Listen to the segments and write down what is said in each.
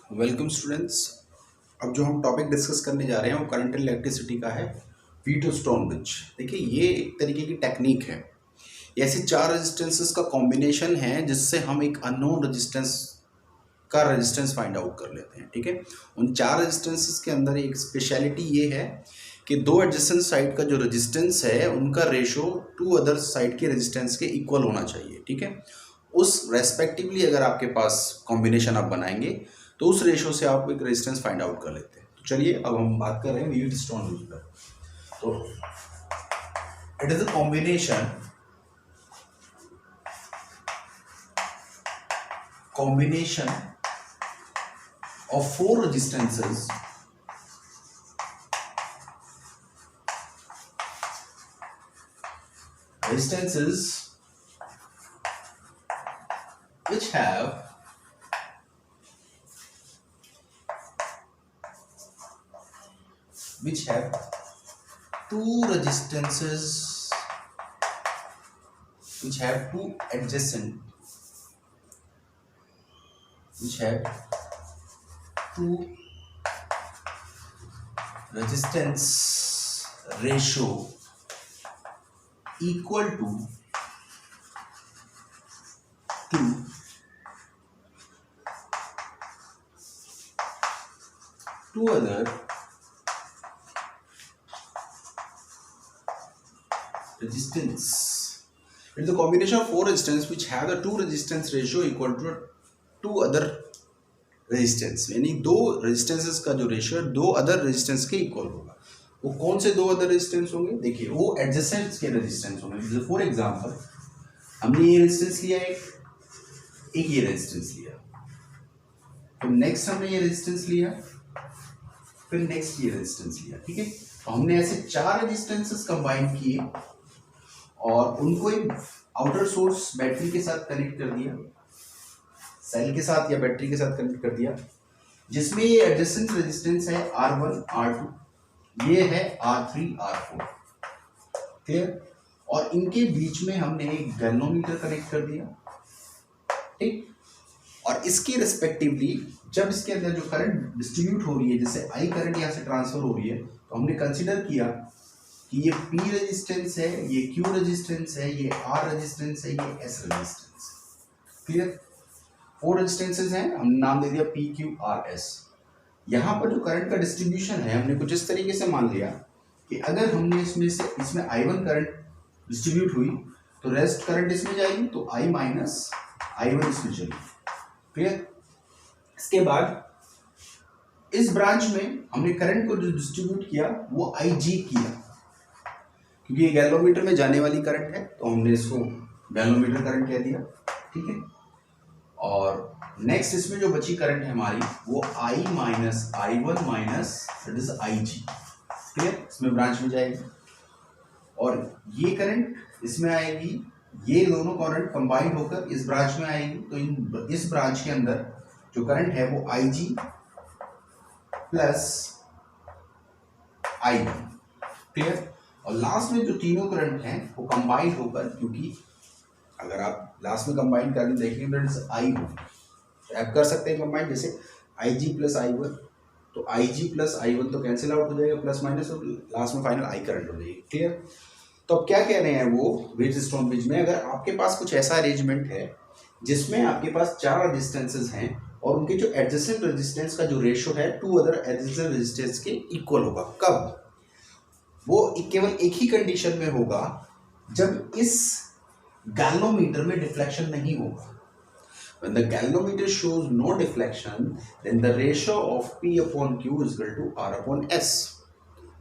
Welcome students. अब जो हम टॉपिक डिस्कस करने जा रहे हैं वो करंट एंड इलेक्ट्रिसिटी का है। Wheatstone bridge. देखिए, ये एक तरीके की टेक्निक है। ये ऐसे चार रेजिस्टेंसेस का कॉम्बिनेशन है जिससे हम एक अननोन रेजिस्टेंस का रेजिस्टेंस फाइंड आउट कर लेते हैं। ठीक है, उन चार रेजिस्टेंसेस के अंदर एक स्पेशलिटी ये है कि दो एडजेसेंट साइड का जो रेजिस्टेंस है उनका रेशो टू अदर साइड के रेजिस्टेंस के इक्वल होना चाहिए। ठीक है, उस रेस्पेक्टिवली अगर आपके पास कॉम्बिनेशन आप बनाएंगे तो उस रेशो से आप एक रेजिस्टेंस फाइंड आउट कर लेते हैं। तो चलिए अब हम बात कर रहे हैं व्हीटस्टोन ब्रिज पर। तो it is a combination of four resistances which have two resistances which have two adjacent which have two resistance ratio equal to 2 two other resistance. It is a combination of four resistance which have the two resistance ratio equal to two other resistance. यानी दो resistances का जो ratio है दो other resistance के equal होगा। वो कौन से दो अदर रेजिस्टेंस होंगे? देखिए, वो एडजेसेंट के रेजिस्टेंस होंगे। जैसे फॉर एग्जांपल हमने ये रेजिस्टेंस लिया, एक ये रेजिस्टेंस लिया, तो नेक्स्ट हमने ये रेजिस्टेंस लिया, फिर नेक्स्ट ये रेजिस्टेंस लिया। ठीक है, तो हमने ऐसे चार रेजिस्टेंसेस कंबाइन किए और उनको एक आउटर सोर्स बैटरी के साथ कनेक्ट कर दिया, सेल के साथ या बैटरी के साथ कनेक्ट कर दिया, जिसमें ये एडजेसेंट रेजिस्टेंस है R1 R2, ये है R3 R4। क्लियर? और इनके बीच में हमने एक गैल्वेनोमीटर कनेक्ट कर दिया। ठीक, और इसके रिस्पेक्टिवली जब इसके अंदर जो करंट डिस्ट्रीब्यूट हो रही है, जैसे आई करंट यहाँ से ट्रांसफर हो रही है, तो हमने कंसिडर किया कि ये P रेजिस्टेंस है, ये Q रेजिस्टेंस है, ये R रेजिस्टेंस है, ये S resistance. Clear? Four resistances हैं, हमने नाम दे दिया P Q R S। यहाँ पर जो करंट का डिस्ट्रीब्यूशन है हमने कुछ इस तरीके से मान लिया कि अगर हमने इसमें I1 करंट डिस्ट्रीब्यूट हुई तो रेस्ट करंट इसमें जाएगी, तो I माइनस I1 इसमें चलेगी। क्लियर? इसके बाद इस ब्रांच में हमने करंट को जो डिस्ट्रीब्यूट किया वो IG किया, क्योंकि ये गैल्वेनोमीटर में जाने वाली करंट है तो हमने इसको गैल्वेनोमीटर करंट कह दिया। ठीक है, और नेक्स्ट इसमें जो बची करंट है हमारी वो I minus I1 minus that is IG। Clear? इसमें ब्रांच में जाएगी और ये करंट इसमें आएगी, ये दोनों करंट कंबाइंड होकर इस ब्रांच में आएगी, तो इस ब्रांच के अंदर जो करंट है वो IG प्लस I1। क्लियर? और लास्ट में जो तीनों करंट हैं वो कंबाइंड होकर, क्योंकि अगर आप लास्ट में कंबाइन करके देखेंगे दैट इज I1, तो आप कर सकते हैं कंबाइन, जैसे IG प्लस I1, तो IG प्लस I1 तो कैंसिल आउट हो जाएगा, प्लस माइनस, और लास्ट में फाइनल I करंट हो जाएगी। क्लियर? तो अब क्या कह रहे हैं वो व्हीटस्टोन ब्रिज में, अगर आपके पास कुछ ऐसा अरेंजमेंट है जिसमें आपके पास चार रेजिस्टेंसेज हैं और उनके जो एडजेसेंट रेजिस्टेंस का जो रेशियो है टू अदर एडजेसेंट रेजिस्टेंस के इक्वल होगा। कब? वो केवल एक ही कंडीशन में होगा जब इस गैल्वेनोमीटर में डिफ्लेक्शन नहीं होगा। When the galvanometer shows no deflection, then the ratio of P upon Q is equal to R upon S.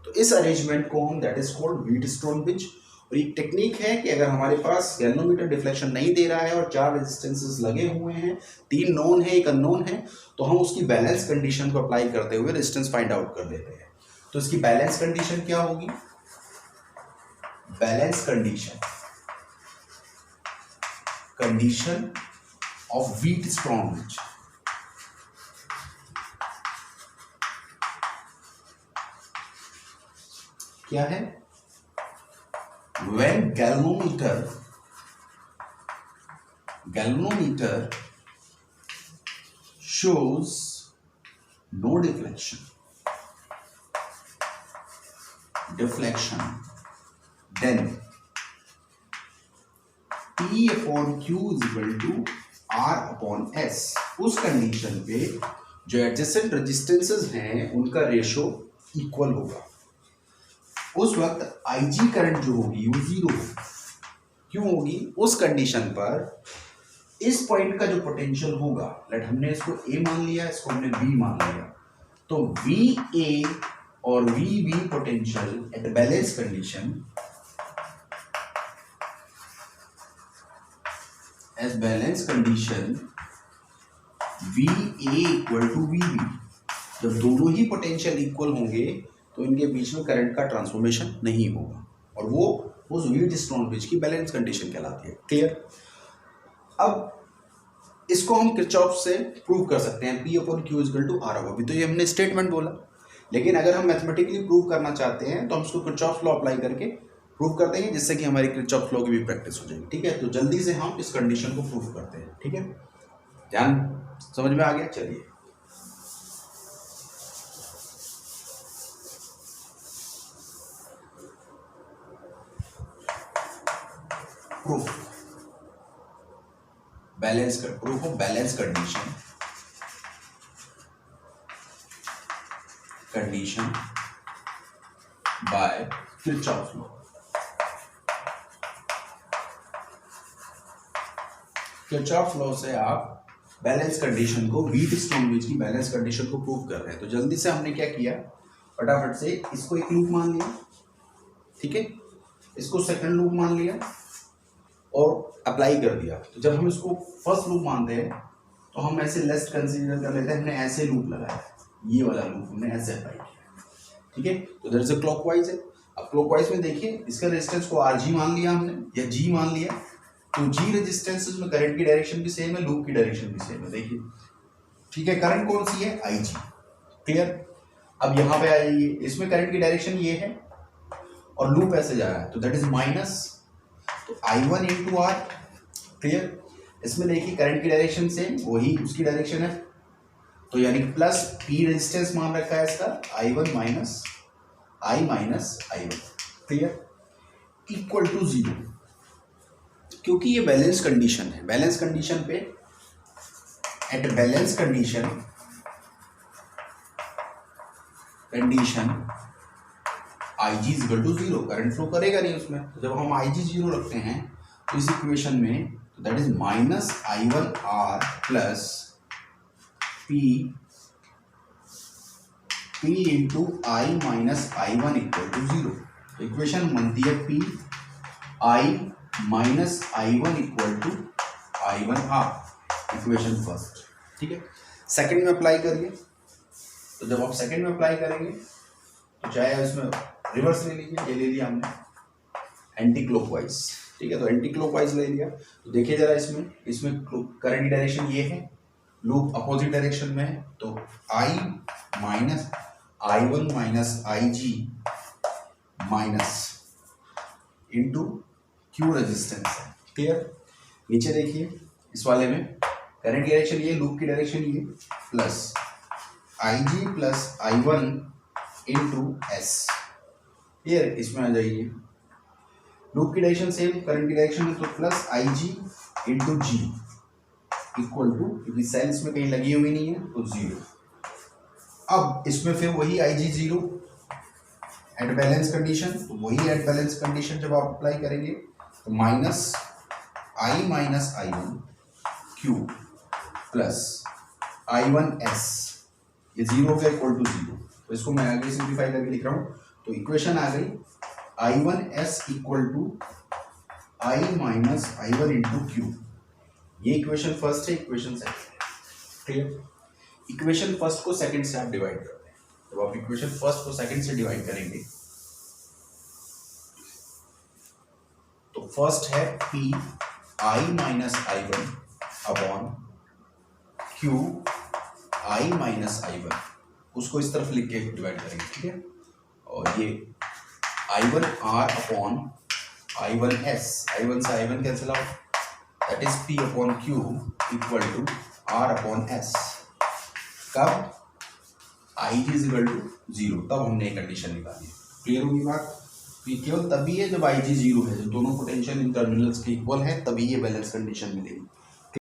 तो इस अरेंजमेंट को हम that is called Wheatstone bridge. और एक टेक्निक है कि अगर हमारे पास गैल्वेनोमीटर डिफ्लेक्शन नहीं दे रहा है और चार रेजिस्टेंसेस लगे हुए हैं, तीन नोन है एक अननोन है, तो हम उसकी बैलेंस कंडीशन को अप्लाई करते हुए रेजिस्टेंस फाइंड आउट कर लेते हैं। तो इसकी बैलेंस कंडीशन क्या होगी? Balance condition of Wheatstone bridge क्या है? When galvanometer shows no deflection, then P upon Q is equal to R upon S। उस कंडीशन पे जो एडजेसेंट रेजिस्टेंसेस हैं उनका रेशो इक्वल होगा। उस वक्त IG करंट जो होगी वो जीरो होगी। क्यों होगी? उस कंडीशन पर इस पॉइंट का जो पोटेंशियल होगा, लेट हमने इसको A मान लिया, इसको हमने B मान लिया, तो VA और VB potential at balance condition as balance condition VA equal to VB। जब दोनों ही पोटेंशियल इक्वल होंगे तो इनके बीच में करंट का ट्रांसफॉर्मेशन नहीं होगा, और वो उस व्हीटस्टोन ब्रिज की बैलेंस कंडीशन कहलाती है। क्लियर? अब इसको हम किरचॉफ से प्रूव कर सकते हैं, P upon Q equal to R। अभी तो ये हमने स्टेटमेंट बोला, लेकिन अगर हम मैथमेटिकली प्रूव करना चाहते हैं तो हम इसको किरचॉफ लॉ अप्लाई करके प्रूव करते हैं, जिससे कि हमारी किरचॉफ लॉ की भी प्रैक्टिस हो जाएगी। ठीक है, तो जल्दी से हम इस कंडीशन को प्रूव करते हैं। ठीक है, ध्यान समझ में आ गया? चलिए, प्रूफ बैलेंस कर proof of balance condition bye Kirchhoff law. Kirchhoff law से आप बैलेंस कंडीशन को, व्हीटस्टोन ब्रिज की बैलेंस कंडीशन को प्रूव कर रहे हैं। तो जल्दी से हमने क्या किया, फटाफट से इसको एक लूप मान लिया, ठीक है, इसको सेकंड लूप मान लिया और अप्लाई कर दिया। तो जब हम इसको फर्स्ट लूप मानते हैं तो हम ऐसे लेस्ट कंसीडर कर लेते हैं, हमने ऐसे लूप लगाया, ये वाला लूप हमने ऐसे अप्लाई किया। ठीक है, तो इधर से क्लॉकवाइज है। अब क्लॉकवाइज में देखिए, इसका रेजिस्टेंस को RG मान लिया हमने या G मान लिया, तो G रेजिस्टेंस में करंट की डायरेक्शन भी सेम है, लूप की डायरेक्शन भी सेम है। देखिए, ठीक है, करंट कौन सी है? IG। क्लियर? अब यहाँ पे आ जाइए, इसमें करंट की डायरेक्शन ये है और लूप ऐसे जा रहा है, तो दैट इज माइनस, तो I1 इंटू R। क्लियर? इसमें देखिए करंट की डायरेक्शन सेम, वही उसकी डायरेक्शन है, तो यानी प्लस P रेजिस्टेंस मान रखा है इसका, I1 minus I1। Clear? Equal to 0, क्योंकि ये बैलेंस कंडीशन है। बैलेंस कंडीशन पे, at balance condition IG is equal to 0, current flow करेगा नहीं उसमें। तो जब हम IG 0 रखते हैं तो इस इक्वेशन में, तो that is minus I1R plus P into I minus I1 equal to 0। Equation बनती है P I minus I1 equal to I1R, equation first. ठीक है, सेकंड में अप्लाई करिए। तो जब आप सेकंड में अप्लाई करेंगे तो चाहे इसमें रिवर्स ले लीजिए, ये ले लिया हमने एंटी क्लॉकवाइज। ठीक है, तो एंटी क्लॉकवाइज ले लिया, तो देखिए जरा इसमें करंट की डायरेक्शन ये है, लूप अपोजिट डायरेक्शन में है, तो I1 minus IG minus into Q resistance है। क्लियर? नीचे देखिए, इस वाले में करंट की डायरेक्शन ये, लूप की डायरेक्शन ये, plus IG plus I1 into S। Clear? इसमें आ जाइए, लूप की डायरेक्शन सेम, करंट की डायरेक्शन है, तो plus IG into G equal to, क्योंकि सेल्स में कहीं लगी हुई नहीं है तो 0। अब इसमें फिर वही IG 0 एट बैलेंस कंडीशन, तो वही एट बैलेंस कंडीशन जब आप अप्लाई करेंगे तो minus I minus I1 Q plus I1 S, ये 0 का इक्वल टू 0। तो इसको मैं आगे सिंप्लीफाई करके लिख रहा हूँ, तो इक्वेशन आ गई I1 S equal to I minus I1 into Q। ये इक्वेशन फर्स्ट है, equation second. Clear? Equation first को सेकंड से आप डिवाइड करते हैं। जब आप इक्वेशन फर्स्ट को सेकंड से डिवाइड करेंगे तो फर्स्ट है P I minus I1 upon Q I minus I1, उसको इस तरफ लिख के डिवाइड करेंगे। ठीक है, और ये I1R अपॉन I1S, I1 से I1 cancel out, that is P upon Q equal to R upon S। कब? I G is equal to 0, तब हमने एक कंडीशन निकाली। क्लियर होगी बात? तो ये केवल तभी है जब आई जी 0 है, जब दोनों पोटेंशियल इन टर्मिनल्स के इक्वल है, तभी ये बैलेंस कंडीशन मिलेगी।